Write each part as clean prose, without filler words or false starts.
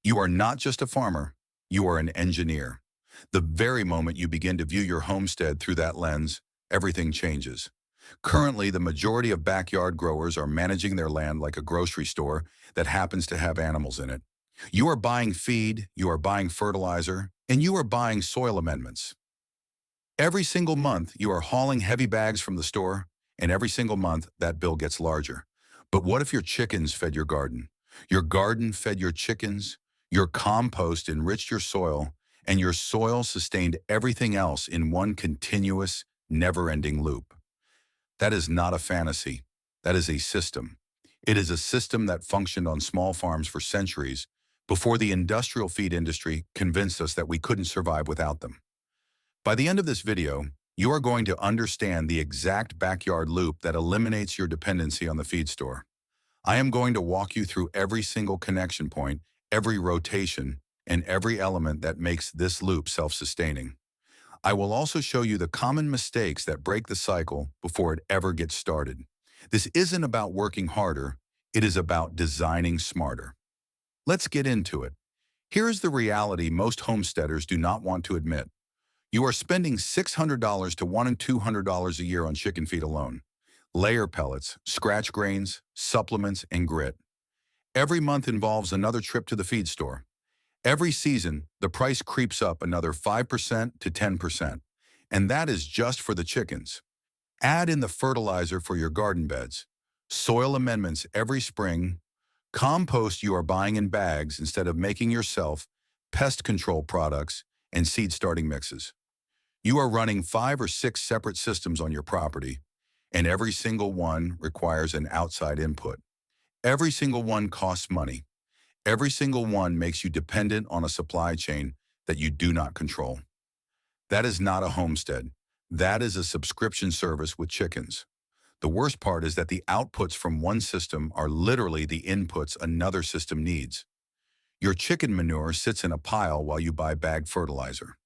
You are not just a farmer, you are an engineer. The very moment you begin to view your homestead through that lens, everything changes. Currently, the majority of backyard growers are managing their land like a grocery store that happens to have animals in it. You are buying feed, you are buying fertilizer, and you are buying soil amendments. Every single month, you are hauling heavy bags from the store, and every single month, that bill gets larger. But what if your chickens fed your garden? Your garden fed your chickens, your compost enriched your soil, and your soil sustained everything else in one continuous, never-ending loop. That is not a fantasy. That is a system. It is a system that functioned on small farms for centuries before the industrial feed industry convinced us that we couldn't survive without them. By the end of this video, you are going to understand the exact backyard loop that eliminates your dependency on the feed store. I am going to walk you through every single connection point, every rotation, and every element that makes this loop self-sustaining. I will also show you the common mistakes that break the cycle before it ever gets started. This isn't about working harder, it is about designing smarter. Let's get into it. Here is the reality most homesteaders do not want to admit. You are spending $600 to $200 a year on chicken feed alone. Layer pellets, scratch grains, supplements, and grit. Every month involves another trip to the feed store. Every season, the price creeps up another 5% to 10%, and that is just for the chickens. Add in the fertilizer for your garden beds, soil amendments every spring, compost you are buying in bags instead of making yourself, pest control products, and seed starting mixes. You are running 5 or 6 separate systems on your property, and every single one requires an outside input. Every single one costs money. Every single one makes you dependent on a supply chain that you do not control. That is not a homestead. That is a subscription service with chickens. The worst part is that the outputs from one system are literally the inputs another system needs. Your chicken manure sits in a pile while you buy bagged fertilizer.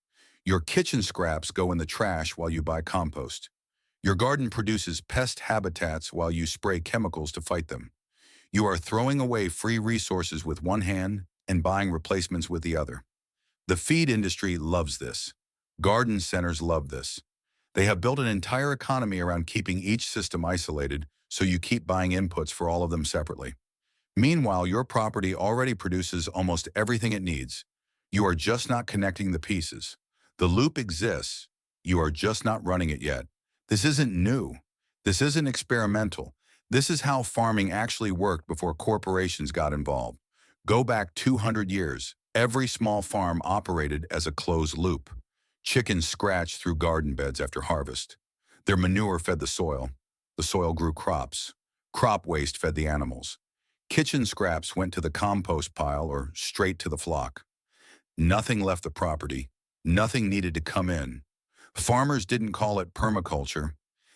Your kitchen scraps go in the trash while you buy compost. Your garden produces pest habitats while you spray chemicals to fight them. You are throwing away free resources with one hand and buying replacements with the other. The feed industry loves this. Garden centers love this. They have built an entire economy around keeping each system isolated, so you keep buying inputs for all of them separately. Meanwhile, your property already produces almost everything it needs. You are just not connecting the pieces. The loop exists. You are just not running it yet. This isn't new. This isn't experimental. This is how farming actually worked before corporations got involved. Go back 200 years. Every small farm operated as a closed loop. Chickens scratched through garden beds after harvest. Their manure fed the soil. The soil grew crops. Crop waste fed the animals. Kitchen scraps went to the compost pile or straight to the flock. Nothing left the property. Nothing needed to come in. Farmers didn't call it permaculture.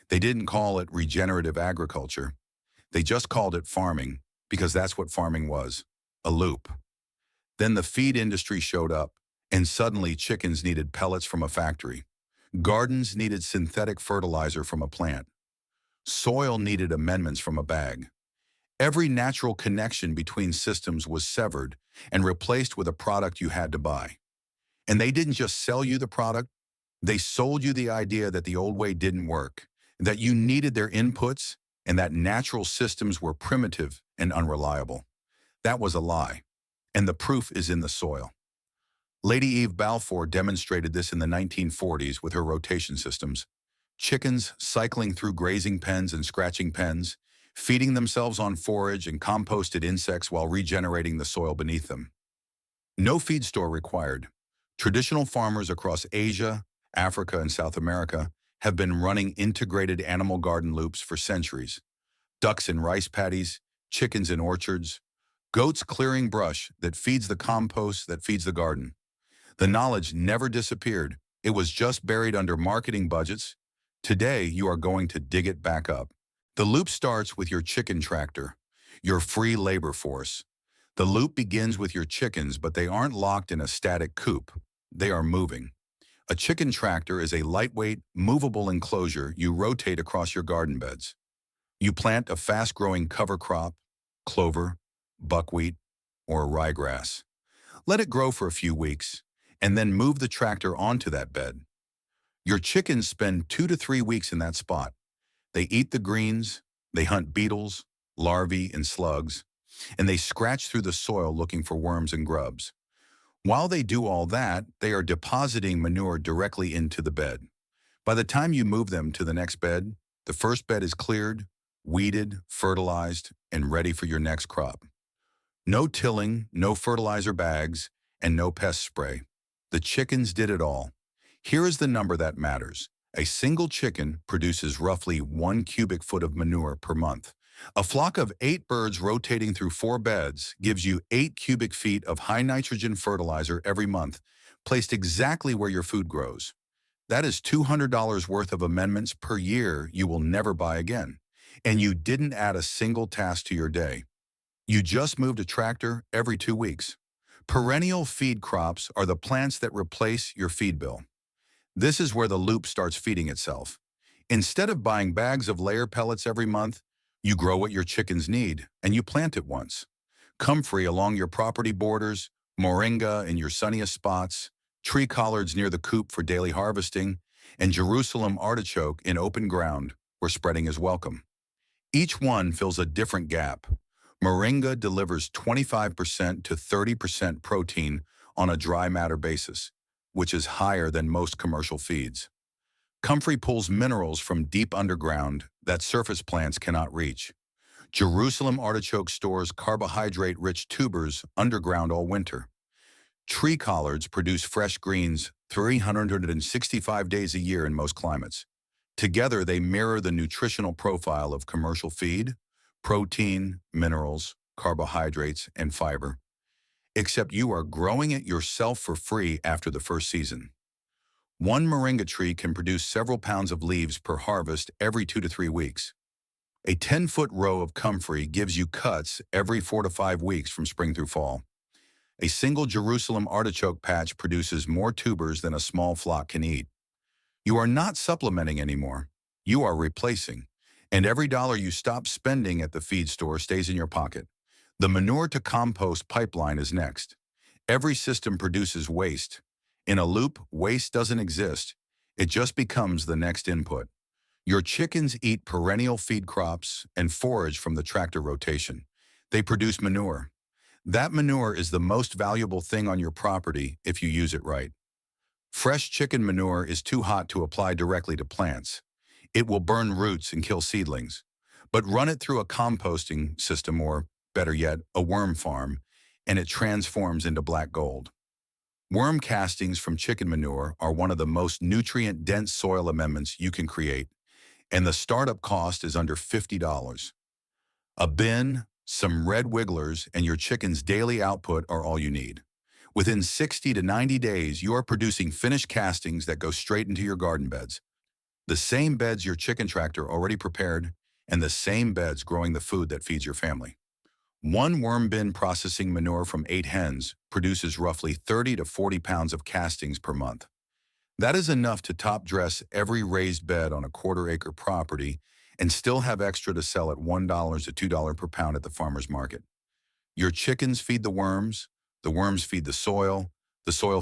They didn't call it regenerative agriculture. They just called it farming because that's what farming was, a loop. Then the feed industry showed up, and suddenly chickens needed pellets from a factory. Gardens needed synthetic fertilizer from a plant. Soil needed amendments from a bag. Every natural connection between systems was severed and replaced with a product you had to buy. And they didn't just sell you the product, they sold you the idea that the old way didn't work, that you needed their inputs, and that natural systems were primitive and unreliable. That was a lie, and the proof is in the soil. Lady Eve Balfour demonstrated this in the 1940s with her rotation systems. Chickens cycling through grazing pens and scratching pens, feeding themselves on forage and composted insects while regenerating the soil beneath them. No feed store required. Traditional farmers across Asia, Africa, and South America have been running integrated animal garden loops for centuries. Ducks in rice paddies, chickens in orchards, goats clearing brush that feeds the compost that feeds the garden. The knowledge never disappeared. It was just buried under marketing budgets. Today, you are going to dig it back up. The loop starts with your chicken tractor, your free labor force. The loop begins with your chickens, but they aren't locked in a static coop. They are moving. A chicken tractor is a lightweight, movable enclosure you rotate across your garden beds. You plant a fast-growing cover crop, clover, buckwheat, or ryegrass. Let it grow for a few weeks, and then move the tractor onto that bed. Your chickens spend 2 to 3 weeks in that spot. They eat the greens, they hunt beetles, larvae, and slugs, and they scratch through the soil looking for worms and grubs. While they do all that, they are depositing manure directly into the bed. By the time you move them to the next bed, the first bed is cleared, weeded, fertilized, and ready for your next crop. No tilling, no fertilizer bags, and no pest spray. The chickens did it all. Here is the number that matters. A single chicken produces roughly 1 cubic foot of manure per month. A flock of 8 birds rotating through 4 beds gives you 8 cubic feet of high nitrogen fertilizer every month, placed exactly where your food grows. That is $200 worth of amendments per year you will never buy again. And you didn't add a single task to your day. You just moved a tractor every 2 weeks. Perennial feed crops are the plants that replace your feed bill. This is where the loop starts feeding itself. Instead of buying bags of layer pellets every month, you grow what your chickens need, and you plant it once. Comfrey along your property borders, moringa in your sunniest spots, tree collards near the coop for daily harvesting, and Jerusalem artichoke in open ground where spreading is welcome. Each one fills a different gap. Moringa delivers 25% to 30% protein on a dry matter basis, which is higher than most commercial feeds. Comfrey pulls minerals from deep underground that surface plants cannot reach. Jerusalem artichoke stores carbohydrate-rich tubers underground all winter. Tree collards produce fresh greens 365 days a year in most climates. Together, they mirror the nutritional profile of commercial feed: protein, minerals, carbohydrates, and fiber. Except you are growing it yourself for free after the first season. One moringa tree can produce several pounds of leaves per harvest every 2 to 3 weeks. A 10-foot row of comfrey gives you cuts every 4 to 5 weeks from spring through fall. A single Jerusalem artichoke patch produces more tubers than a small flock can eat. You are not supplementing anymore. You are replacing. And every dollar you stop spending at the feed store stays in your pocket. The manure to compost pipeline is next. Every system produces waste. In a loop, waste doesn't exist. It just becomes the next input. Your chickens eat perennial feed crops and forage from the tractor rotation. They produce manure. That manure is the most valuable thing on your property if you use it right. Fresh chicken manure is too hot to apply directly to plants. It will burn roots and kill seedlings. But run it through a composting system, or better yet, a worm farm, and it transforms into black gold. Worm castings from chicken manure are one of the most nutrient-dense soil amendments you can create, and the startup cost is under $50. A bin, some red wigglers, and your chicken's daily output are all you need. Within 60 to 90 days, you are producing finished castings that go straight into your garden beds. The same beds your chicken tractor already prepared, and the same beds growing the food that feeds your family. One worm bin processing manure from 8 hens produces roughly 30 to 40 pounds of castings per month. That is enough to top dress every raised bed on a quarter-acre property and still have extra to sell at $1 to $2 per pound at the farmer's market. Your chickens feed the worms feed the soil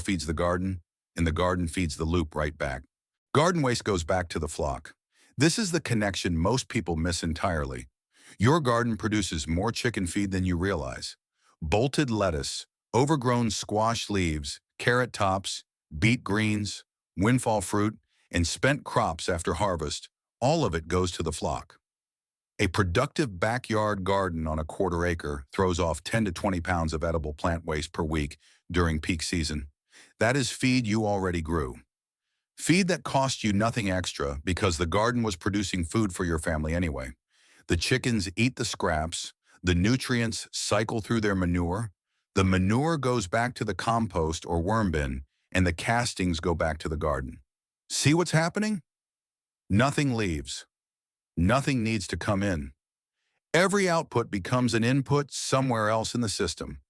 feeds the garden, and the garden feeds the loop right back. Garden waste goes back to the flock. This is the connection most people miss entirely. Your garden produces more chicken feed than you realize. Bolted lettuce, overgrown squash leaves, carrot tops, beet greens, windfall fruit, and spent crops after harvest, all of it goes to the flock. A productive backyard garden on a quarter acre throws off 10 to 20 pounds of edible plant waste per week during peak season. That is feed you already grew. Feed that cost you nothing extra because the garden was producing food for your family anyway. The chickens eat the scraps, the nutrients cycle through their manure, the manure goes back to the compost or worm bin, and the castings go back to the garden. See what's happening? Nothing leaves. Nothing needs to come in. Every output becomes an input somewhere else in the system.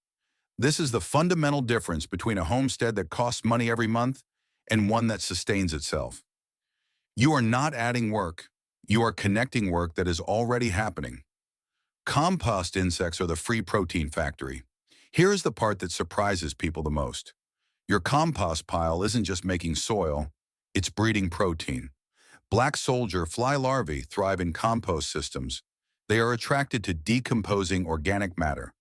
This is the fundamental difference between a homestead that costs money every month and one that sustains itself. You are not adding work. You are connecting work that is already happening. Compost insects are the free protein factory. Here's the part that surprises people the most. Your compost pile isn't just making soil, it's breeding protein. Black soldier fly larvae thrive in compost systems. They are attracted to decomposing organic matter,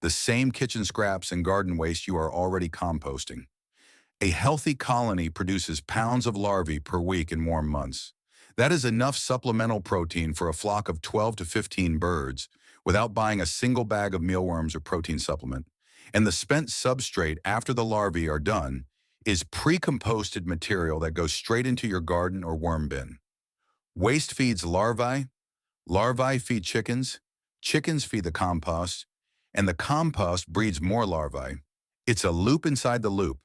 the same kitchen scraps and garden waste you are already composting. A healthy colony produces pounds of larvae per week in warm months. That is enough supplemental protein for a flock of 12 to 15 birds without buying a single bag of mealworms or protein supplement. And the spent substrate after the larvae are done is pre-composted material that goes straight into your garden or worm bin. Waste feeds larvae, larvae feed chickens, chickens feed the compost, and the compost breeds more larvae. It's a loop inside the loop,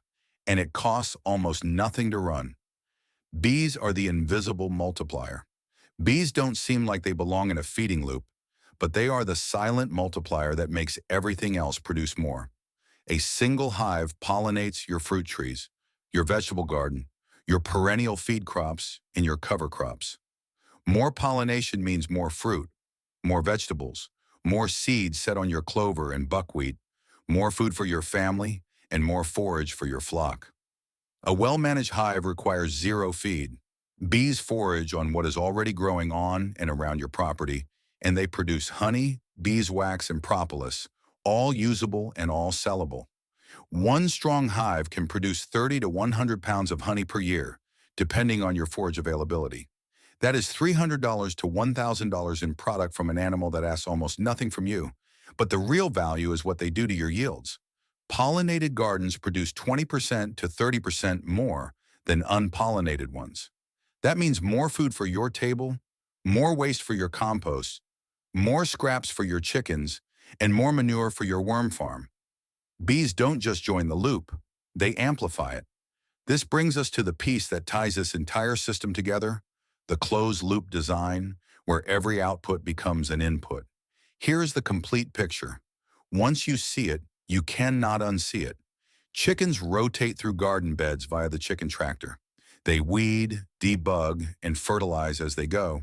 and it costs almost nothing to run. Bees are the invisible multiplier. Bees don't seem like they belong in a feeding loop, but they are the silent multiplier that makes everything else produce more. A single hive pollinates your fruit trees, your vegetable garden, your perennial feed crops, and your cover crops. More pollination means more fruit, more vegetables, more seeds set on your clover and buckwheat, more food for your family, and more forage for your flock. A well-managed hive requires zero feed. Bees forage on what is already growing on and around your property, and they produce honey, beeswax, and propolis, all usable and all sellable. One strong hive can produce 30 to 100 pounds of honey per year, depending on your forage availability. That is $300 to $1,000 in product from an animal that asks almost nothing from you. But the real value is what they do to your yields. Pollinated gardens produce 20% to 30% more than unpollinated ones. That means more food for your table, more waste for your compost, more scraps for your chickens, and more manure for your worm farm. Bees don't just join the loop, they amplify it. This brings us to the piece that ties this entire system together, the closed-loop design, where every output becomes an input. Here's the complete picture. Once you see it, you cannot unsee it. Chickens rotate through garden beds via the chicken tractor. They weed, debug, and fertilize as they go.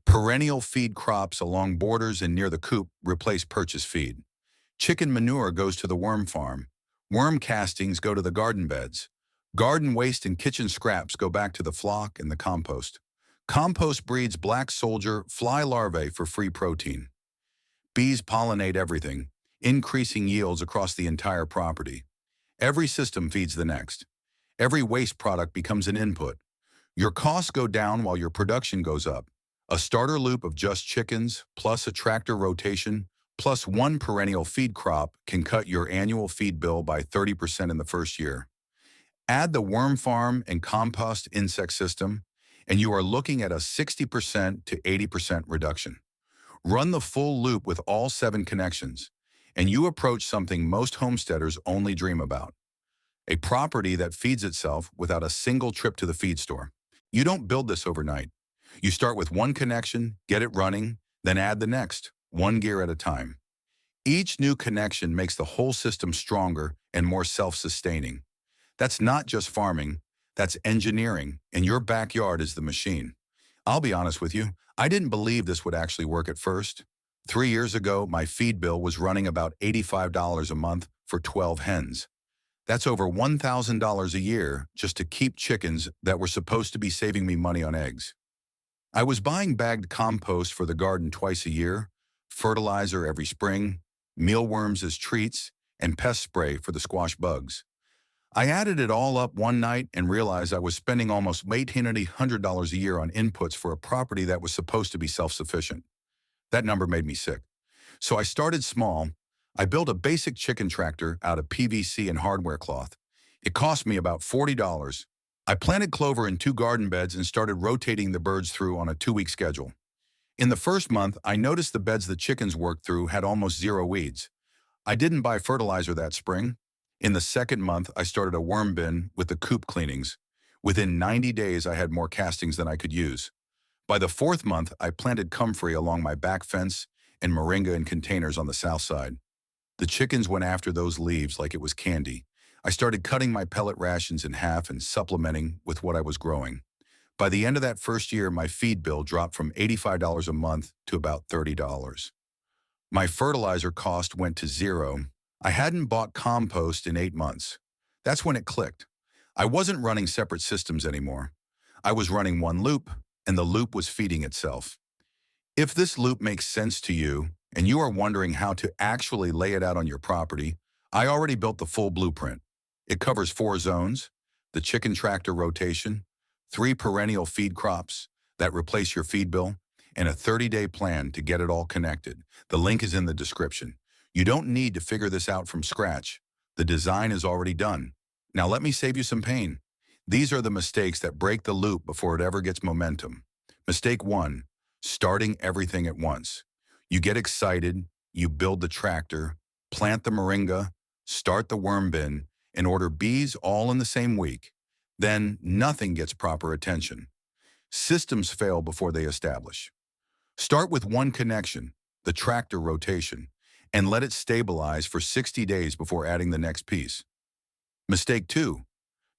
Perennial feed crops along borders and near the coop replace purchase feed. Chicken manure goes to the worm farm. Worm castings go to the garden beds. Garden waste and kitchen scraps go back to the flock and the compost. Compost breeds black soldier fly larvae for free protein. Bees pollinate everything, increasing yields across the entire property. Every system feeds the next. Every waste product becomes an input. Your costs go down while your production goes up. A starter loop of just chickens, plus a tractor rotation, plus one perennial feed crop can cut your annual feed bill by 30% in the first year. Add the worm farm and compost insect system, and you are looking at a 60% to 80% reduction. Run the full loop with all 7 connections, and you approach something most homesteaders only dream about. A property that feeds itself without a single trip to the feed store. You don't build this overnight. You start with one connection, get it running, then add the next, one gear at a time. Each new connection makes the whole system stronger and more self-sustaining. That's not just farming, that's engineering, and your backyard is the machine. I'll be honest with you, I didn't believe this would actually work at first. 3 years ago, my feed bill was running about $85 a month for 12 hens. That's over $1,000 a year just to keep chickens that were supposed to be saving me money on eggs. I was buying bagged compost for the garden twice a year, fertilizer every spring, mealworms as treats, and pest spray for the squash bugs. I added it all up one night and realized I was spending almost $1,800 a year on inputs for a property that was supposed to be self-sufficient. That number made me sick. So I started small. I built a basic chicken tractor out of PVC and hardware cloth. It cost me about $40. I planted clover in 2 garden beds and started rotating the birds through on a 2-week schedule. In the first month, I noticed the beds the chickens worked through had almost 0 weeds. I didn't buy fertilizer that spring. In the second month, I started a worm bin with the coop cleanings. Within 90 days, I had more castings than I could use. By the 4th month, I planted comfrey along my back fence and moringa in containers on the south side. The chickens went after those leaves like it was candy. I started cutting my pellet rations in half and supplementing with what I was growing. By the end of that first year, my feed bill dropped from $85 a month to about $30. My fertilizer cost went to 0. I hadn't bought compost in 8 months. That's when it clicked. I wasn't running separate systems anymore. I was running one loop, and the loop was feeding itself. If this loop makes sense to you, and you are wondering how to actually lay it out on your property, I already built the full blueprint. It covers 4 zones, the chicken tractor rotation, 3 perennial feed crops that replace your feed bill, and a 30-day plan to get it all connected. The link is in the description. You don't need to figure this out from scratch. The design is already done. Now let me save you some pain. These are the mistakes that break the loop before it ever gets momentum. Mistake 1, starting everything at once. You get excited, you build the tractor, plant the moringa, start the worm bin, and order bees all in the same week. Then nothing gets proper attention. Systems fail before they establish. Start with one connection, the tractor rotation, and let it stabilize for 60 days before adding the next piece. Mistake 2,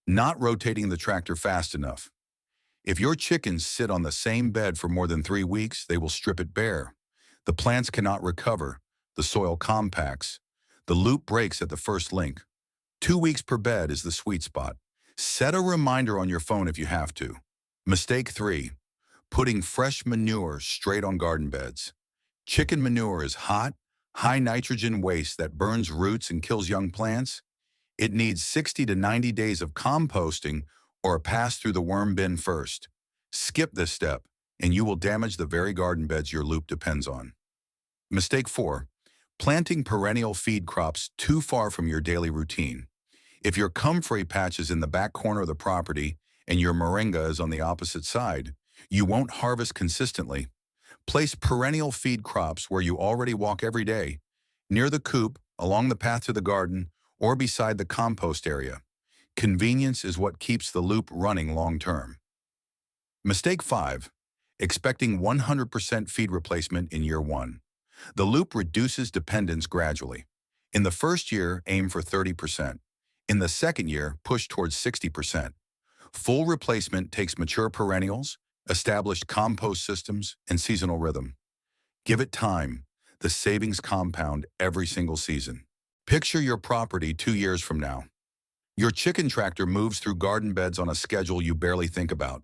not rotating the tractor fast enough. If your chickens sit on the same bed for more than 3 weeks, they will strip it bare. The plants cannot recover, the soil compacts, the loop breaks at the first link. 2 weeks per bed is the sweet spot. Set a reminder on your phone if you have to. Mistake 3, putting fresh manure straight on garden beds. Chicken manure is hot, high nitrogen waste that burns roots and kills young plants. It needs 60 to 90 days of composting or a pass through the worm bin first. Skip this step, and you will damage the very garden beds your loop depends on. Mistake 4, planting perennial feed crops too far from your daily routine. If your comfrey patch is in the back corner of the property and your moringa is on the opposite side, you won't harvest consistently. Place perennial feed crops where you already walk every day, near the coop, along the path to the garden, or beside the compost area. Convenience is what keeps the loop running long-term. Mistake 5, expecting 100% feed replacement in year 1. The loop reduces dependence gradually. In the first year, aim for 30%. In the second year, push towards 60%. Full replacement takes mature perennials, established compost systems, and seasonal rhythm. Give it time. The savings compound every single season. Picture your property 2 years from now. Your chicken tractor moves through garden beds on a schedule you barely think about.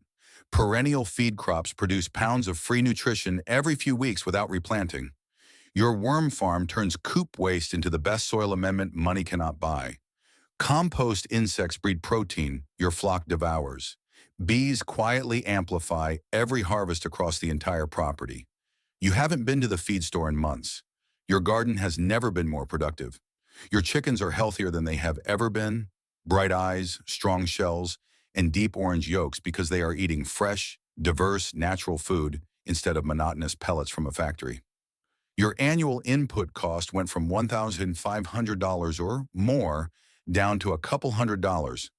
Perennial feed crops produce pounds of free nutrition every few weeks without replanting. Your worm farm turns coop waste into the best soil amendment money cannot buy. Compost insects breed protein your flock devours. Bees quietly amplify every harvest across the entire property. You haven't been to the feed store in months. Your garden has never been more productive. Your chickens are healthier than they have ever been. Bright eyes, strong shells, and deep orange yolks because they are eating fresh, diverse, natural food instead of monotonous pellets from a factory. Your annual input cost went from $1,500 or more down to a couple $100.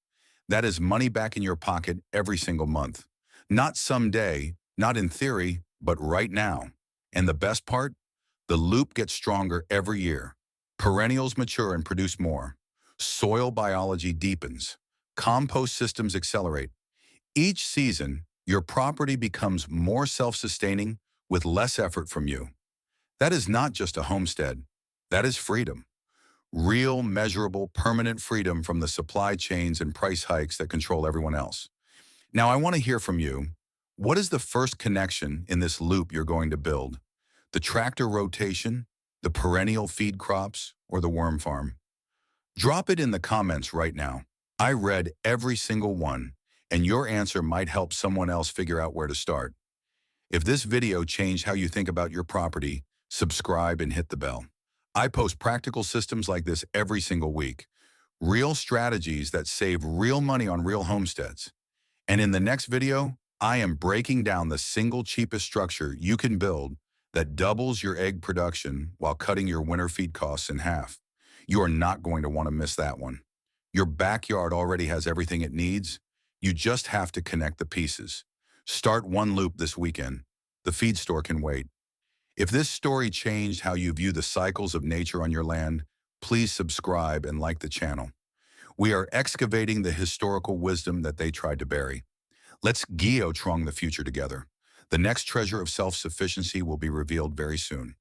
That is money back in your pocket every single month. Not someday, not in theory, but right now. And the best part? The loop gets stronger every year. Perennials mature and produce more. Soil biology deepens. Compost systems accelerate. Each season, your property becomes more self-sustaining with less effort from you. That is not just a homestead. That is freedom. Real, measurable, permanent freedom from the supply chains and price hikes that control everyone else. Now, I want to hear from you. What is the first connection in this loop you're going to build? The tractor rotation, the perennial feed crops, or the worm farm? Drop it in the comments right now. I read every single one, and your answer might help someone else figure out where to start. If this video changed how you think about your property, subscribe and hit the bell. I post practical systems like this every single week. Real strategies that save real money on real homesteads. And in the next video, I am breaking down the single cheapest structure you can build that doubles your egg production while cutting your winter feed costs in half. You are not going to want to miss that one. Your backyard already has everything it needs. You just have to connect the pieces. Start one loop this weekend. The feed store can wait. If this story changed how you view the cycles of nature on your land, please subscribe and like the channel. We are excavating the historical wisdom that they tried to bury. Let's geotrong the future together. The next treasure of self-sufficiency will be revealed very soon.